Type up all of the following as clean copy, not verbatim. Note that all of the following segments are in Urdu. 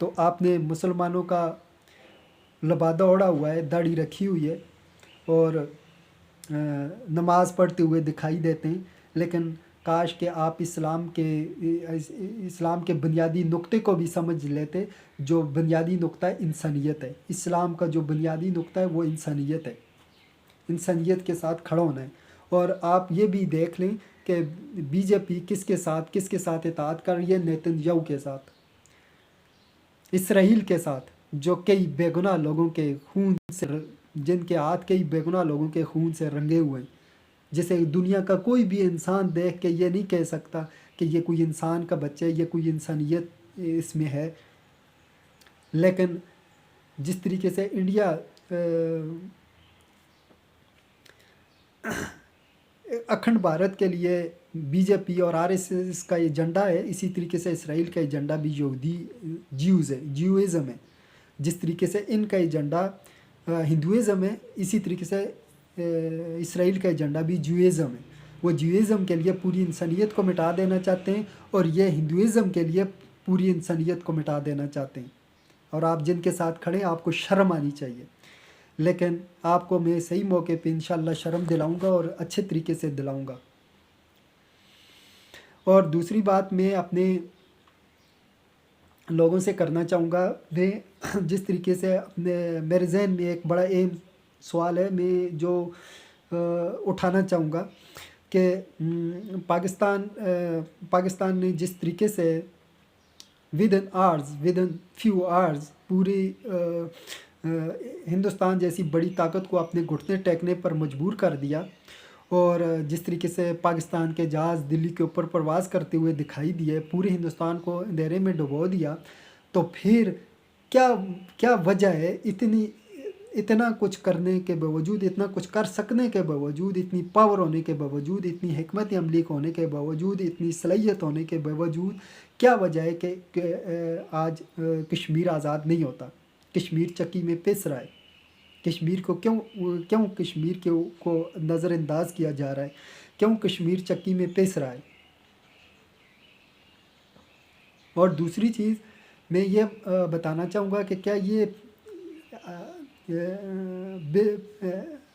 تو آپ نے مسلمانوں کا لبادہ اوڑھا ہوا ہے، داڑھی رکھی ہوئی ہے اور نماز پڑھتے ہوئے دکھائی دیتے ہیں، لیکن کاش کہ آپ اسلام کے بنیادی نقطے کو بھی سمجھ لیتے، جو بنیادی نقطہ انسانیت ہے۔ اسلام کا جو بنیادی نقطہ ہے وہ انسانیت ہے، انسانیت کے ساتھ کھڑا ہونا ہے۔ اور آپ یہ بھی دیکھ لیں کہ بی جے پی کس کے ساتھ اطاعت کر رہی ہے، نیتن یاہو کے ساتھ، اسرائیل کے ساتھ، جو کئی بے گناہ لوگوں کے خون سے، جن کے ہاتھ کئی بے گناہ لوگوں کے خون سے رنگے ہوئے ہیں، جسے دنیا کا کوئی بھی انسان دیکھ کے یہ نہیں کہہ سکتا کہ یہ کوئی انسان کا بچہ ہے، یہ کوئی انسانیت اس میں ہے۔ لیکن جس طریقے سے انڈیا اکھنڈ بھارت کے لیے بی جے پی اور آر ایس ایس کا ایجنڈا ہے، اسی طریقے سے اسرائیل کا ایجنڈا بھی جیوئزم ہے۔ جس طریقے سے ان کا ایجنڈا ہندوازم ہے، اسی طریقے سے اسرائیل کا ایجنڈا بھی جیوئزم ہے۔ وہ جیوئزم کے لیے پوری انسانیت کو مٹا دینا چاہتے ہیں، اور یہ ہندوازم کے لیے پوری انسانیت کو مٹا دینا چاہتے ہیں۔ اور آپ جن کے ساتھ کھڑے ہیں، آپ کو شرم آنی چاہیے۔ لیکن آپ کو میں صحیح موقع پہ انشاءاللہ شرم دلاؤں گا، اور اچھے طریقے سے دلاؤں گا۔ اور دوسری بات میں اپنے لوگوں سے کرنا چاہوں گا، میں جس طریقے سے میرے ذہن میں ایک بڑا اہم سوال ہے، میں جو اٹھانا چاہوں گا کہ پاکستان نے جس طریقے سے ودن فیو آورز پوری ہندوستان جیسی بڑی طاقت کو اپنے گھٹنے ٹیکنے پر مجبور کر دیا، اور جس طریقے سے پاکستان کے جہاز دلی کے اوپر پرواز کرتے ہوئے دکھائی دیے، پورے ہندوستان کو اندھیرے میں ڈبو دیا، تو پھر کیا وجہ ہے اتنا کچھ کرنے کے باوجود، اتنا کچھ کر سکنے کے باوجود، اتنی پاور ہونے کے باوجود، اتنی حکمت عملی ہونے کے باوجود، اتنی صلاحیت ہونے کے باوجود، کیا وجہ ہے کہ آج کشمیر آزاد نہیں ہوتا؟ کشمیر چکی میں پس رہا ہے۔ کشمیر کو کیوں کشمیر کو نظر انداز کیا جا رہا ہے؟ کیوں کشمیر چکی میں پس رہا ہے؟ اور دوسری چیز میں یہ بتانا چاہوں گا کہ کیا یہ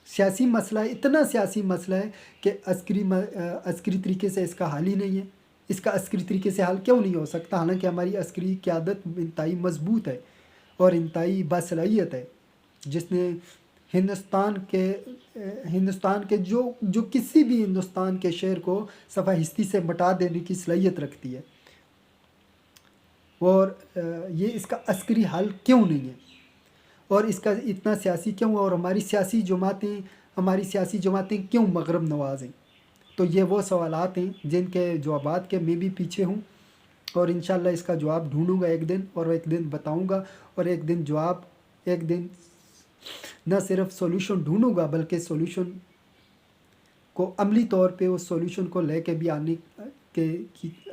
سیاسی مسئلہ، اتنا سیاسی مسئلہ ہے کہ عسکری طریقے سے اس کا حل ہی نہیں ہے؟ اس کا عسکری طریقے سے حل کیوں نہیں ہو سکتا، حالانکہ ہماری عسکری قیادت انتہائی مضبوط ہے اور انتہائی باصلاحیت ہے، جس نے ہندوستان کے جو کسی بھی ہندوستان کے شہر کو صفحہ ہستی سے مٹا دینے کی صلاحیت رکھتی ہے۔ اور یہ اس کا عسکری حل کیوں نہیں ہے، اور اس کا اتنا سیاسی کیوں ہے، اور ہماری سیاسی جماعتیں کیوں مغرب نواز ہیں؟ تو یہ وہ سوالات ہیں جن کے جوابات کے میں بھی پیچھے ہوں، اور انشاءاللہ اس کا جواب ڈھونڈوں گا ایک دن، اور ایک دن بتاؤں گا، اور ایک دن نہ صرف سولوشن ڈھونڈوں گا، بلکہ سولوشن کو عملی طور پہ اس سولوشن کو لے کے بھی آنے کہ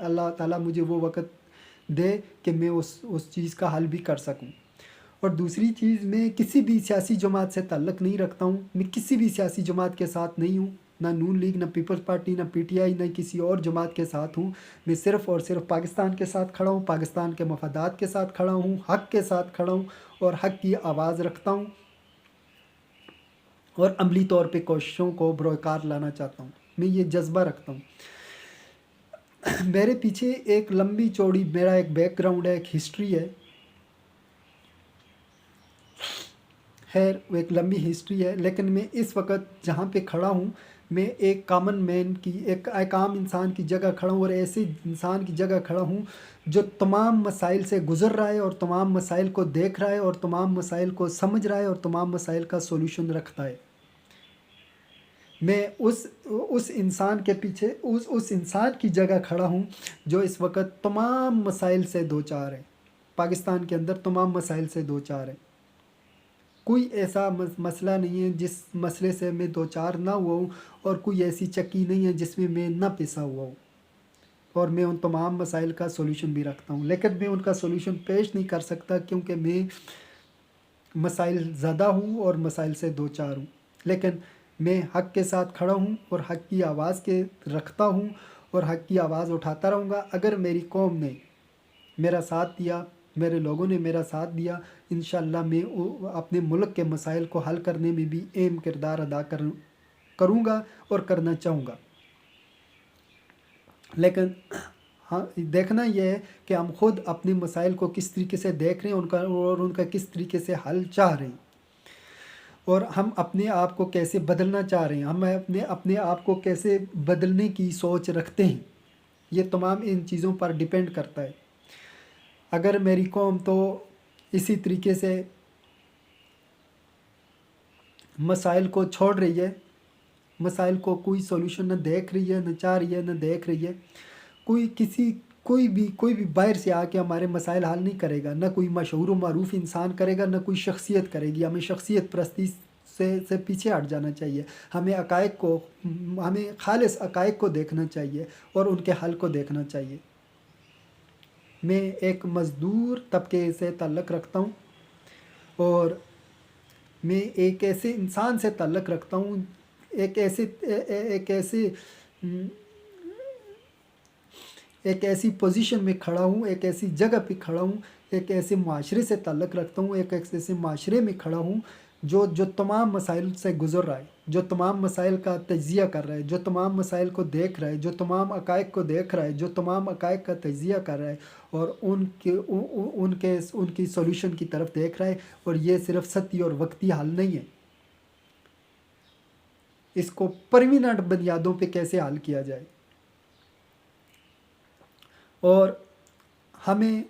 اللہ تعالیٰ مجھے وہ وقت دے کہ میں اس چیز کا حل بھی کر سکوں۔ اور دوسری چیز، میں کسی بھی سیاسی جماعت سے تعلق نہیں رکھتا ہوں، میں کسی بھی سیاسی جماعت کے ساتھ نہیں ہوں، نہ نون لیگ، نہ پیپلز پارٹی، نہ پی ٹی آئی، نہ کسی اور جماعت کے ساتھ ہوں۔ میں صرف اور صرف پاکستان کے ساتھ کھڑا ہوں، پاکستان کے مفادات کے ساتھ کھڑا ہوں، حق کے ساتھ کھڑا ہوں، اور حق کی آواز رکھتا ہوں، اور عملی طور پہ کوششوں کو بروئے لانا چاہتا ہوں۔ میں یہ جذبہ رکھتا ہوں۔ میرے پیچھے ایک لمبی چوڑی میرا ایک بیک گراؤنڈ ہے، ایک ہسٹری ہے، خیر وہ ایک لمبی ہسٹری ہے، لیکن میں اس وقت جہاں پہ کھڑا ہوں، میں ایک کامن مین کی، ایک عام انسان کی جگہ کھڑا ہوں، اور ایسے انسان کی جگہ کھڑا ہوں جو تمام مسائل سے گزر رہا ہے، اور تمام مسائل کو دیکھ رہا ہے، اور تمام مسائل کو سمجھ رہا ہے، اور تمام مسائل کا سولوشن رکھتا ہے۔ میں اس انسان کے پیچھے اس انسان کی جگہ کھڑا ہوں جو اس وقت تمام مسائل سے دوچار ہے، پاکستان کے اندر تمام مسائل سے دوچار ہے۔ کوئی ایسا مسئلہ نہیں ہے جس مسئلے سے میں دوچار نہ ہوا ہوں، اور کوئی ایسی چکی نہیں ہے جس میں نہ پسا ہوا ہوں، اور میں ان تمام مسائل کا سولوشن بھی رکھتا ہوں، لیکن میں ان کا سولوشن پیش نہیں کر سکتا کیونکہ میں مسائل زدہ ہوں اور مسائل سے دوچار ہوں۔ لیکن میں حق کے ساتھ کھڑا ہوں، اور حق کی آواز کے رکھتا ہوں، اور حق کی آواز اٹھاتا رہوں گا۔ اگر میری قوم نے میرا ساتھ دیا، میرے لوگوں نے میرا ساتھ دیا، انشاءاللہ میں اپنے ملک کے مسائل کو حل کرنے میں بھی اہم کردار ادا کروں گا اور کرنا چاہوں گا۔ لیکن ہاں دیکھنا یہ ہے کہ ہم خود اپنے مسائل کو کس طریقے سے دیکھ رہے ہیں ان کا کس طریقے سے حل چاہ رہے ہیں، اور ہم اپنے آپ کو کیسے بدلنا چاہ رہے ہیں، ہم اپنے آپ کو کیسے بدلنے کی سوچ رکھتے ہیں۔ یہ تمام ان چیزوں پر ڈیپینڈ کرتا ہے۔ اگر میری قوم تو اسی طریقے سے مسائل کو چھوڑ رہی ہے، مسائل کو کوئی سولوشن نہ دیکھ رہی ہے، نہ چاہ رہی ہے، نہ دیکھ رہی ہے، کوئی بھی باہر سے آ کے ہمارے مسائل حل نہیں کرے گا، نہ کوئی مشہور و معروف انسان کرے گا، نہ کوئی شخصیت کرے گی۔ ہمیں شخصیت پرستی سے پیچھے ہٹ جانا چاہیے، ہمیں خالص حقائق کو دیکھنا چاہیے اور ان کے حل کو دیکھنا چاہیے۔ میں ایک مزدور طبقے سے تعلق رکھتا ہوں، اور میں ایک ایسے انسان سے تعلق رکھتا ہوں، ایک ایسی پوزیشن میں کھڑا ہوں، ایک ایسی جگہ پہ کھڑا ہوں، ایک ایسے معاشرے سے تعلق رکھتا ہوں، ایک ایسے معاشرے میں کھڑا ہوں جو تمام مسائل سے گزر رہا ہے، جو تمام مسائل کا تجزیہ کر رہا ہے، جو تمام مسائل کو دیکھ رہا ہے، جو تمام حقائق کو دیکھ رہا ہے، جو تمام حقائق کا تجزیہ کر رہا ہے، اور ان کی سولوشن کی طرف دیکھ رہا ہے۔ اور یہ صرف سطحی اور وقتی حل نہیں ہے، اس کو پرمیننٹ بنیادوں پہ کیسے حل کیا جائے۔ اور ہمیں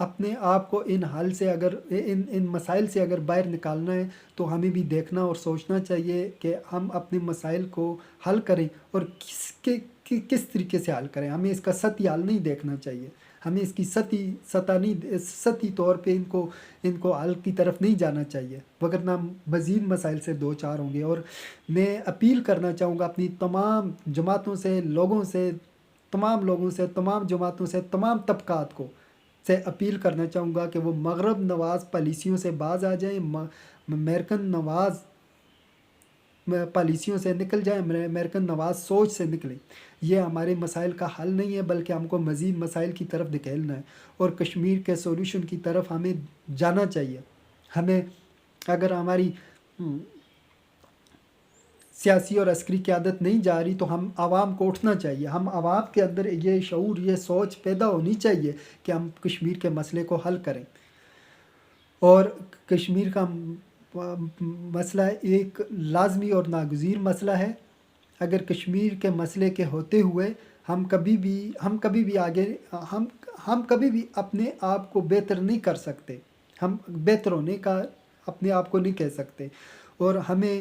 اپنے آپ کو ان حل سے ان مسائل سے اگر باہر نکالنا ہے تو ہمیں بھی دیکھنا اور سوچنا چاہیے کہ ہم اپنے مسائل کو حل کریں، اور کس طریقے سے حل کریں۔ ہمیں اس کا سطحی حل نہیں دیکھنا چاہیے، ہمیں اس کی سطحی طور پہ ان کو حل کی طرف نہیں جانا چاہیے، وگرنہ ہم مزید مسائل سے دو چار ہوں گے۔ اور میں اپیل کرنا چاہوں گا اپنی تمام جماعتوں سے، تمام لوگوں سے، تمام جماعتوں سے، تمام طبقات سے اپیل کرنا چاہوں گا کہ وہ مغرب نواز پالیسیوں سے باز آ جائیں، امریکن نواز پالیسیوں سے نکل جائیں، امریکن نواز سوچ سے نکلیں۔ یہ ہمارے مسائل کا حل نہیں ہے، بلکہ ہم کو مزید مسائل کی طرف دھکیلنا ہے، اور کشمیر کے سولوشن کی طرف ہمیں جانا چاہیے۔ ہمیں اگر ہماری سیاسی اور عسکری قیادت نہیں جا رہی تو ہم عوام کو اٹھنا چاہیے، ہم عوام کے اندر یہ شعور، یہ سوچ پیدا ہونی چاہیے کہ ہم کشمیر کے مسئلے کو حل کریں۔ اور کشمیر کا مسئلہ ایک لازمی اور ناگزیر مسئلہ ہے۔ اگر کشمیر کے مسئلے کے ہوتے ہوئے ہم کبھی بھی اپنے آپ کو بہتر نہیں کر سکتے، ہم بہتر ہونے کا اپنے آپ کو نہیں کہہ سکتے، اور ہمیں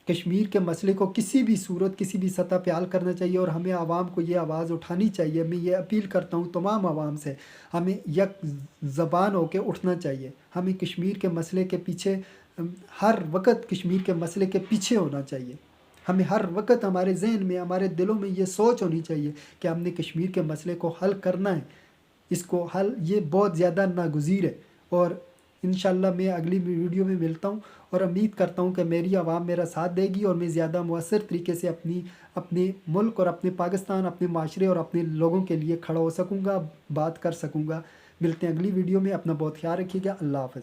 کشمیر کے مسئلے کو کسی بھی صورت، کسی بھی سطح پہ حل کرنا چاہیے، اور ہمیں عوام کو یہ آواز اٹھانی چاہیے۔ میں یہ اپیل کرتا ہوں تمام عوام سے، ہمیں یک زبان ہو کے اٹھنا چاہیے۔ ہمیں کشمیر کے مسئلے کے پیچھے ہر وقت کشمیر کے مسئلے کے پیچھے ہونا چاہیے۔ ہمیں ہر وقت ہمارے ذہن میں، ہمارے دلوں میں یہ سوچ ہونی چاہیے کہ ہم نے کشمیر کے مسئلے کو حل کرنا ہے، اس کو حل یہ بہت زیادہ ناگزیر ہے۔ اور انشاءاللہ میں اگلی ویڈیو میں ملتا ہوں، اور امید کرتا ہوں کہ میری عوام میرا ساتھ دے گی، اور میں زیادہ مؤثر طریقے سے اپنے ملک اور اپنے پاکستان، اپنے معاشرے اور اپنے لوگوں کے لیے کھڑا ہو سکوں گا، بات کر سکوں گا۔ ملتے ہیں اگلی ویڈیو میں، اپنا بہت خیال رکھیے گا۔ اللہ حافظ۔